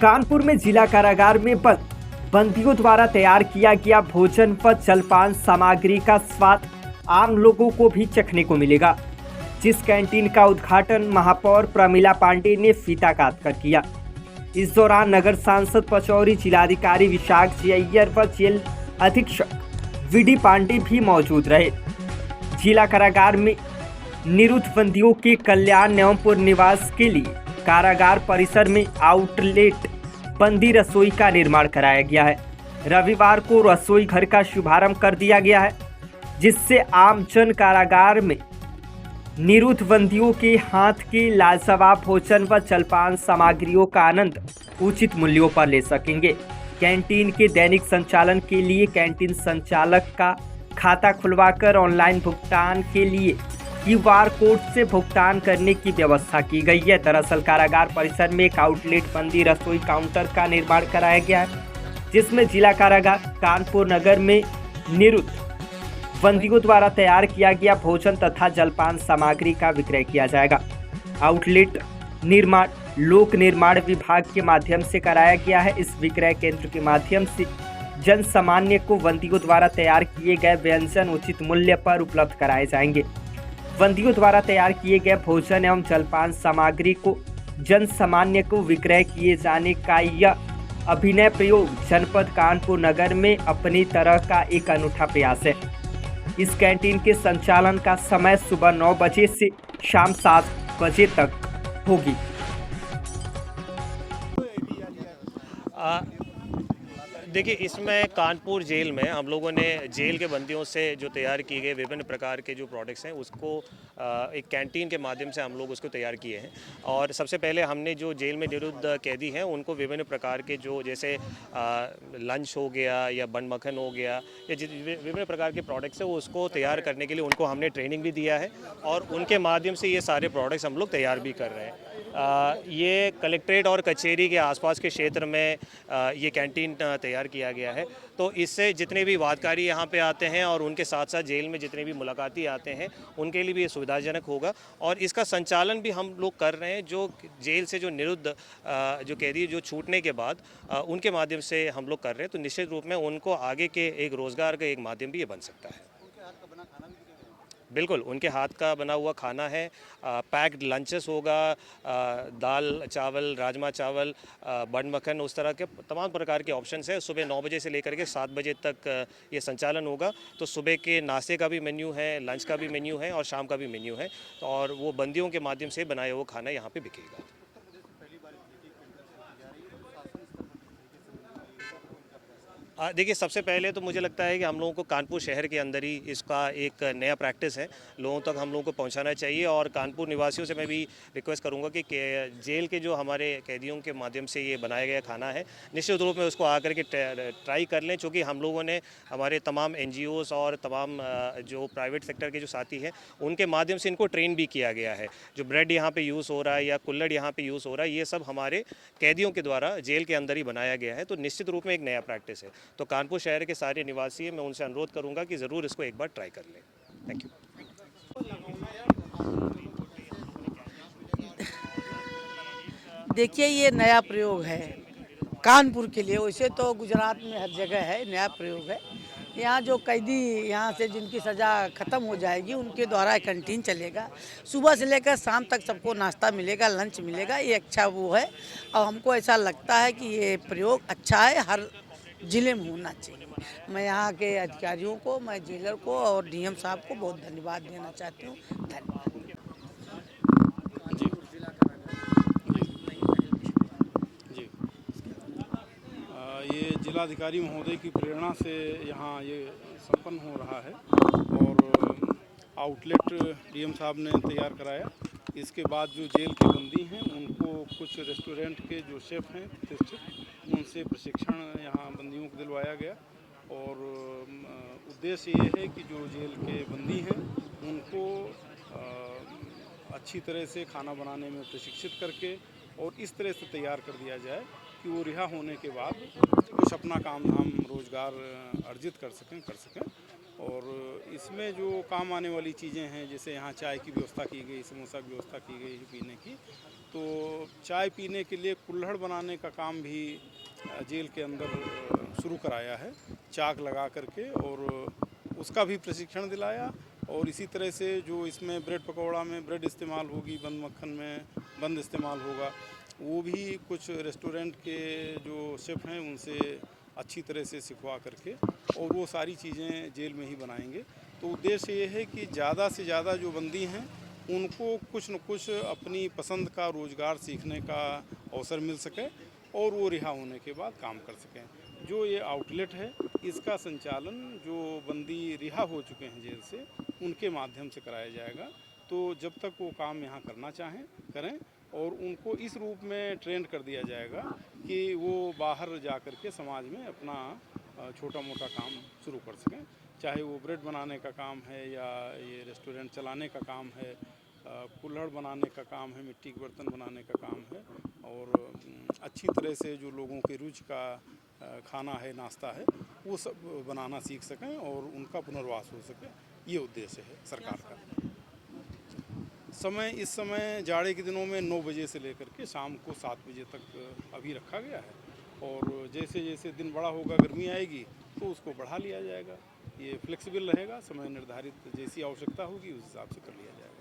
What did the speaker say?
कानपुर में जिला कारागार में बंद बंदियों द्वारा तैयार किया गया भोजन व जलपान सामग्री का स्वाद आम लोगों को भी चखने को मिलेगा। जिस कैंटीन का उद्घाटन महापौर प्रमिला पांडे ने फीता काट कर किया। इस दौरान नगर सांसद पचौरी, जिलाधिकारी विशाख जी अय्यर व जेल अधीक्षक वीडी पांडे भी मौजूद रहे। जिला कारागार में निरुद्ध बंदियों के कल्याण एवं पुनर्निवास के लिए कारागार परिसर में आउटलेट बंदी रसोई का निर्माण कराया गया है। रविवार को रसोई घर का शुभारंभ कर दिया गया है, जिससे आम जन कारागार में निरुद्ध बंदियों के हाथ के लाजवाब भोजन व जलपान सामग्रियों का आनंद उचित मूल्यों पर ले सकेंगे। कैंटीन के दैनिक संचालन के लिए कैंटीन संचालक का खाता खुलवाकर ऑनलाइन भुगतान के लिए क्यूआर कोड से भुगतान करने की व्यवस्था की गई है। दरअसल कारागार परिसर में एक आउटलेट बंदी रसोई काउंटर का निर्माण कराया गया है, जिसमें जिला कारागार कानपुर नगर में निरुद्ध बंदियों द्वारा तैयार किया गया भोजन तथा जलपान सामग्री का विक्रय किया जाएगा। आउटलेट निर्माण लोक निर्माण विभाग के माध्यम से कराया गया है। इस विक्रय केंद्र के माध्यम से जन सामान्य को बंदियों द्वारा तैयार किए गए व्यंजन उचित मूल्य पर उपलब्ध कराए जाएंगे। बंदियों द्वारा तैयार किए गए भोजन एवं जलपान सामग्री को जन सामान्य को विक्रय किए जाने का यह अभिनव प्रयोग जनपद कानपुर नगर में अपनी तरह का एक अनूठा प्रयास है। इस कैंटीन के संचालन का समय सुबह 9 बजे से शाम 7 बजे तक होगी। देखिए, इसमें कानपुर जेल में हम लोगों ने जेल के बंदियों से जो तैयार किए गए विभिन्न प्रकार के जो प्रोडक्ट्स हैं उसको एक कैंटीन के माध्यम से हम लोग उसको तैयार किए हैं। और सबसे पहले हमने जो जेल में निरुद्ध कैदी हैं उनको विभिन्न प्रकार के जो जैसे लंच हो गया या बन मक्खन हो गया या विभिन्न प्रकार के प्रोडक्ट्स हैं उसको तैयार करने के लिए उनको हमने ट्रेनिंग भी दिया है और उनके माध्यम से ये सारे प्रोडक्ट्स हम लोग तैयार भी कर रहे हैं। ये कलेक्ट्रेट और कचहरी के आसपास के क्षेत्र में ये कैंटीन तैयार किया गया है। तो इससे जितने भी वादकारी यहाँ पे आते हैं और उनके साथ साथ जेल में जितने भी मुलाकाती आते हैं उनके लिए भी ये सुविधाजनक होगा। और इसका संचालन भी हम लोग कर रहे हैं, जो जेल से जो निरुद्ध जो कैदी जो छूटने के बाद उनके माध्यम से हम लोग कर रहे हैं। तो निश्चित रूप में उनको आगे के एक रोज़गार का एक माध्यम भी ये बन सकता है। बिल्कुल, उनके हाथ का बना हुआ खाना है, पैक्ड लंचेस होगा, दाल चावल, राजमा चावल, बन मक्खन, उस तरह के तमाम प्रकार के ऑप्शंस हैं। सुबह 9 बजे से लेकर के 7 बजे तक ये संचालन होगा। तो सुबह के नाश्ते का भी मेन्यू है, लंच का भी मेन्यू है और शाम का भी मेन्यू है। और वो बंदियों के माध्यम से बनाया हुआ खाना यहाँ पे बिकेगा। देखिए, सबसे पहले तो मुझे लगता है कि हम लोगों को कानपुर शहर के अंदर ही इसका एक नया प्रैक्टिस है, लोगों तक हम लोगों को पहुंचाना चाहिए। और कानपुर निवासियों से मैं भी रिक्वेस्ट करूंगा कि जेल के जो हमारे कैदियों के माध्यम से ये बनाया गया खाना है निश्चित रूप में उसको आकर के ट्राई कर लें। चूँकि हम लोगों ने हमारे तमाम NGOs और तमाम जो प्राइवेट सेक्टर के जो साथी हैं उनके माध्यम से इनको ट्रेन भी किया गया है। जो ब्रेड यहाँ पर यूज़ हो रहा है या कुल्हड़ यहाँ पर यूज़ हो रहा है, ये सब हमारे कैदियों के द्वारा जेल के अंदर ही बनाया गया है। तो निश्चित रूप में एक नया प्रैक्टिस है। तो कानपुर शहर के सारे निवासी मैं उनसे अनुरोध करूंगा कि ज़रूर इसको एक बार ट्राई कर लें। Thank you. देखिए, ये नया प्रयोग है कानपुर के लिए। वैसे तो गुजरात में हर जगह है, नया प्रयोग है। यहाँ जो कैदी यहाँ से जिनकी सज़ा ख़त्म हो जाएगी उनके द्वारा कैंटीन चलेगा। सुबह से लेकर शाम तक सबको नाश्ता मिलेगा, लंच मिलेगा। ये अच्छा वो है और हमको ऐसा लगता है कि ये प्रयोग अच्छा है, हर ज़िले में होना चाहिए। मैं यहाँ के अधिकारियों को, मैं जेलर को और DM साहब को बहुत धन्यवाद देना चाहती हूँ। धन्यवाद। जी, ये जिलाधिकारी महोदय की प्रेरणा से यहाँ ये संपन्न हो रहा है और आउटलेट DM साहब ने तैयार कराया। इसके बाद जो जेल के बंदी हैं उनको कुछ रेस्टोरेंट के जो शेफ़ हैं प्रतिष्ठित, उनसे प्रशिक्षण यहाँ बंदियों को दिलवाया गया। और उद्देश्य ये है कि जो जेल के बंदी हैं उनको अच्छी तरह से खाना बनाने में प्रशिक्षित करके और इस तरह से तैयार कर दिया जाए कि वो रिहा होने के बाद कुछ अपना काम धाम रोज़गार अर्जित कर सकें। और इसमें जो काम आने वाली चीज़ें हैं, जैसे यहाँ चाय की व्यवस्था की गई, समोसा की व्यवस्था की गई है पीने की, तो चाय पीने के लिए कुल्हड़ बनाने का काम भी जेल के अंदर शुरू कराया है, चाक लगा करके, और उसका भी प्रशिक्षण दिलाया। और इसी तरह से जो इसमें ब्रेड पकौड़ा में ब्रेड इस्तेमाल होगी, बंद मक्खन में बंद इस्तेमाल होगा, वो भी कुछ रेस्टोरेंट के जो शेफ़ हैं उनसे अच्छी तरह से सिखवा करके और वो सारी चीज़ें जेल में ही बनाएंगे। तो उद्देश्य ये है कि ज़्यादा से ज़्यादा जो बंदी हैं उनको कुछ न कुछ अपनी पसंद का रोज़गार सीखने का अवसर मिल सके और वो रिहा होने के बाद काम कर सकें। जो ये आउटलेट है इसका संचालन जो बंदी रिहा हो चुके हैं जेल से उनके माध्यम से कराया जाएगा। तो जब तक वो काम यहाँ करना चाहें करें, और उनको इस रूप में ट्रेंड कर दिया जाएगा कि वो बाहर जा कर के समाज में अपना छोटा मोटा काम शुरू कर सकें, चाहे वो ब्रेड बनाने का काम है या ये रेस्टोरेंट चलाने का काम है, कुल्हड़ बनाने का काम है, मिट्टी के बर्तन बनाने का काम है, और अच्छी तरह से जो लोगों के रुचि का खाना है, नाश्ता है, वो सब बनाना सीख सकें और उनका पुनर्वास हो सके। ये उद्देश्य है सरकार का। समय इस समय जाड़े के दिनों में 9 बजे से लेकर के शाम को 7 बजे तक अभी रखा गया है, और जैसे जैसे दिन बड़ा होगा, गर्मी आएगी तो उसको बढ़ा लिया जाएगा। ये फ्लेक्सिबल रहेगा, समय निर्धारित जैसी आवश्यकता होगी उस हिसाब से कर लिया जाएगा।